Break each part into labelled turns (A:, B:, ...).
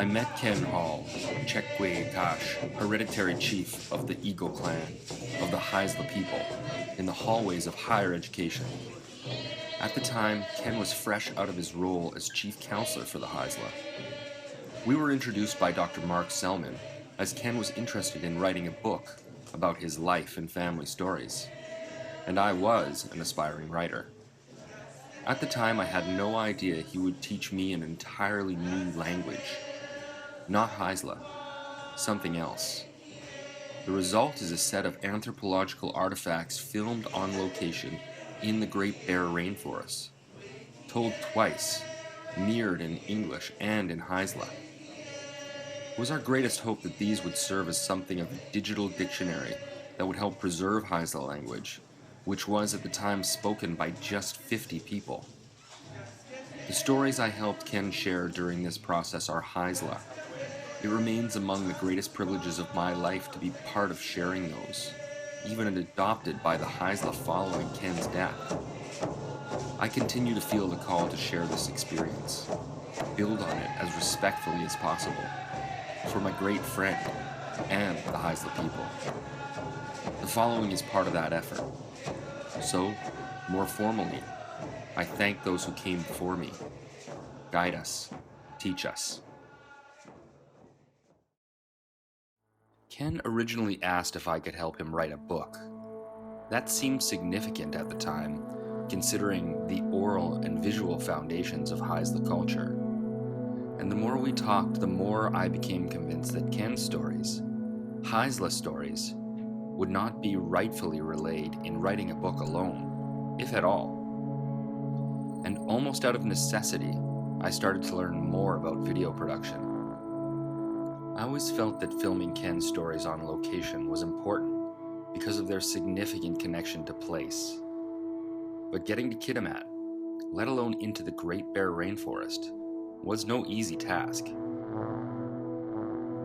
A: I met Ken Hall, Chekway-Kash, hereditary chief of the Eagle clan, of the Haisla people, in the hallways of higher education. At the time, Ken was fresh out of his role as chief counselor for the Haisla. We were introduced by Dr. Mark Selman, as Ken was interested in writing a book about his life and family stories, and I was an aspiring writer. At the time, I had no idea he would teach me an entirely new language. Not Haisla, something else. The result is a set of anthropological artifacts filmed on location in the Great Bear Rainforest, told twice, mirrored in English and in Haisla. It was our greatest hope that these would serve as something of a digital dictionary that would help preserve Haisla language, which was at the time spoken by just 50 people. The stories I helped Ken share during this process are Haisla. It remains among the greatest privileges of my life to be part of sharing those, even adopted by the Haisla following Ken's death. I continue to feel the call to share this experience, build on it as respectfully as possible, for my great friend and the Haisla people. The following is part of that effort. So, more formally, I thank those who came before me. Guide us, teach us. Ken originally asked if I could help him write a book. That seemed significant at the time, considering the oral and visual foundations of Haisla culture. And the more we talked, the more I became convinced that Ken's stories, Haisla stories, would not be rightfully relayed in writing a book alone, if at all. And almost out of necessity, I started to learn more about video production. I always felt that filming Ken's stories on location was important because of their significant connection to place. But getting to Kitimat, let alone into the Great Bear Rainforest, was no easy task.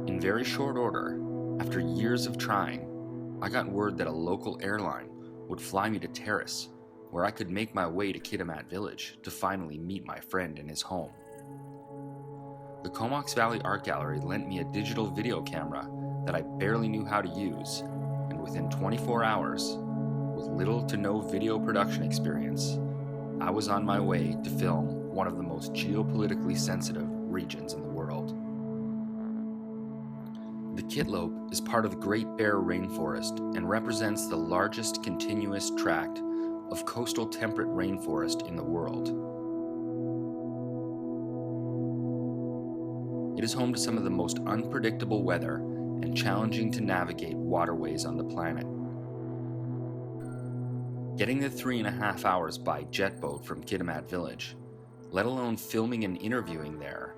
A: In very short order, after years of trying, I got word that a local airline would fly me to Terrace, where I could make my way to Kitimat Village to finally meet my friend in his home. The Comox Valley Art Gallery lent me a digital video camera that I barely knew how to use, and within 24 hours, with little to no video production experience, I was on my way to film one of the most geopolitically sensitive regions in the world. The Kitlope is part of the Great Bear Rainforest and represents the largest continuous tract of coastal temperate rainforest in the world. It is home to some of the most unpredictable weather and challenging to navigate waterways on the planet. Getting the 3.5 hours by jet boat from Kitimat Village, let alone filming and interviewing there,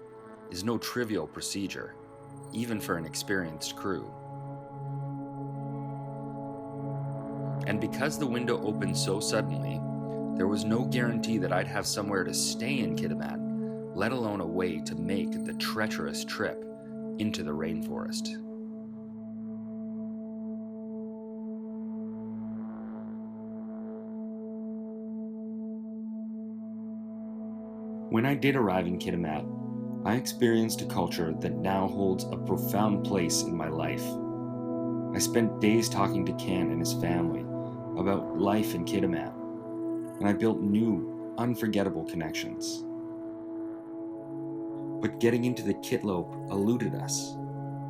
A: is no trivial procedure, even for an experienced crew. And because the window opened so suddenly, there was no guarantee that I'd have somewhere to stay in Kitimat, let alone a way to make the treacherous trip into the rainforest. When I did arrive in Kitimat, I experienced a culture that now holds a profound place in my life. I spent days talking to Ken and his family about life in Kitimat, and I built new, unforgettable connections. But getting into the Kitlope eluded us,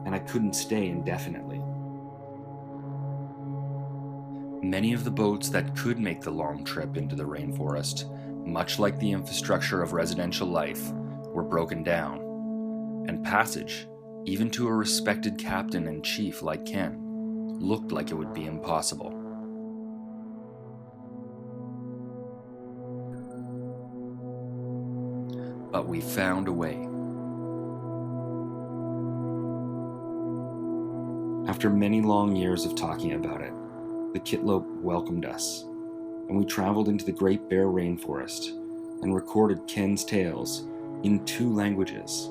A: and I couldn't stay indefinitely. Many of the boats that could make the long trip into the rainforest, much like the infrastructure of residential life, were broken down, and passage, even to a respected captain and chief like Ken, looked like it would be impossible. But we found a way. After many long years of talking about it, the Kitlope welcomed us, and we traveled into the Great Bear Rainforest and recorded Ken's tales in 2 languages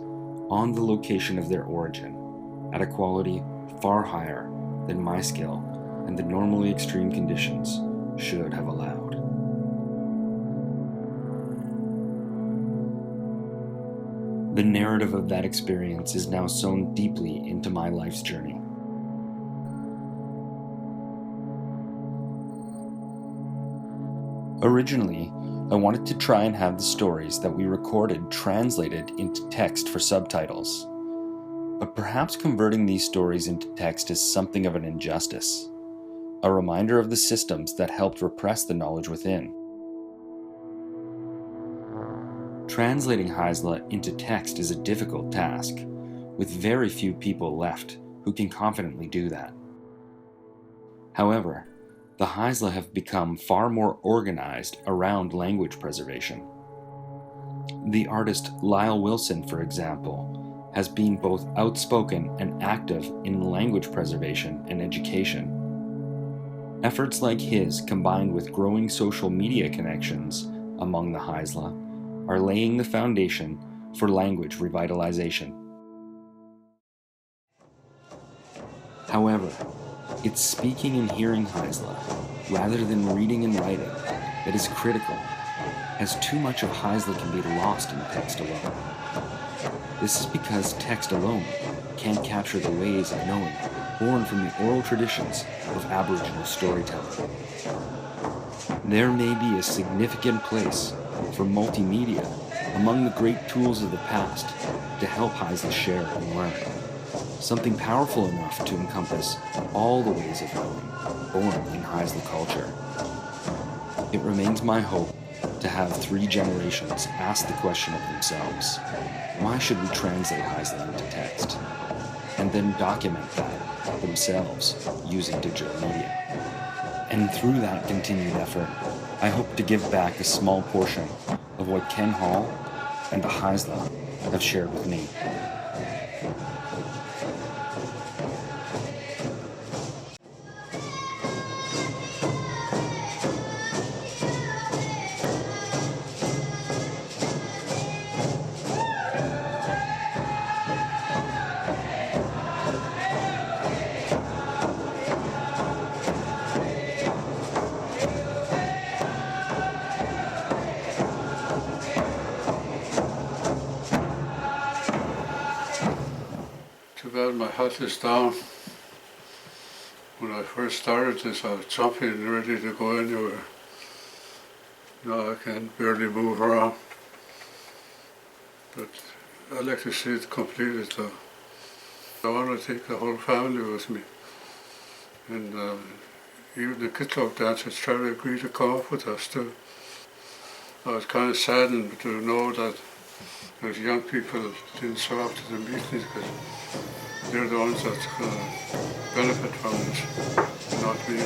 A: on the location of their origin, at a quality far higher than my skill and the normally extreme conditions should have allowed. The narrative of that experience is now sewn deeply into my life's journey. Originally, I wanted to try and have the stories that we recorded translated into text for subtitles. But perhaps converting these stories into text is something of an injustice, a reminder of the systems that helped repress the knowledge within. Translating Haisla into text is a difficult task, with very few people left who can confidently do that. However, the Haisla have become far more organized around language preservation. The artist Lyle Wilson, for example, has been both outspoken and active in language preservation and education. Efforts like his, combined with growing social media connections among the Haisla, are laying the foundation for language revitalization. However, it's speaking and hearing Haisla, rather than reading and writing, that is critical, as too much of Haisla can be lost in text alone. This is because text alone can't capture the ways of knowing born from the oral traditions of Aboriginal storytelling. There may be a significant place for multimedia among the great tools of the past to help Haisla share and learn. Something powerful enough to encompass all the ways of knowing born in Haisla culture. It remains my hope to have 3 generations ask the question of themselves, why should we translate Haisla into text? And then document that themselves using digital media. And through that continued effort, I hope to give back a small portion of what Ken Hall and the Haisla have shared with me.
B: Too bad my health is down. When I first started this, I was jumping and ready to go anywhere. Now I can barely move around. But I'd like to see it completed though. I want to take the whole family with me. And even the Kitlope dancers tried to agree to come up with us too. I was kind of saddened to know that those young people didn't show up to the meetings because they're the ones that's going to benefit from this, not me.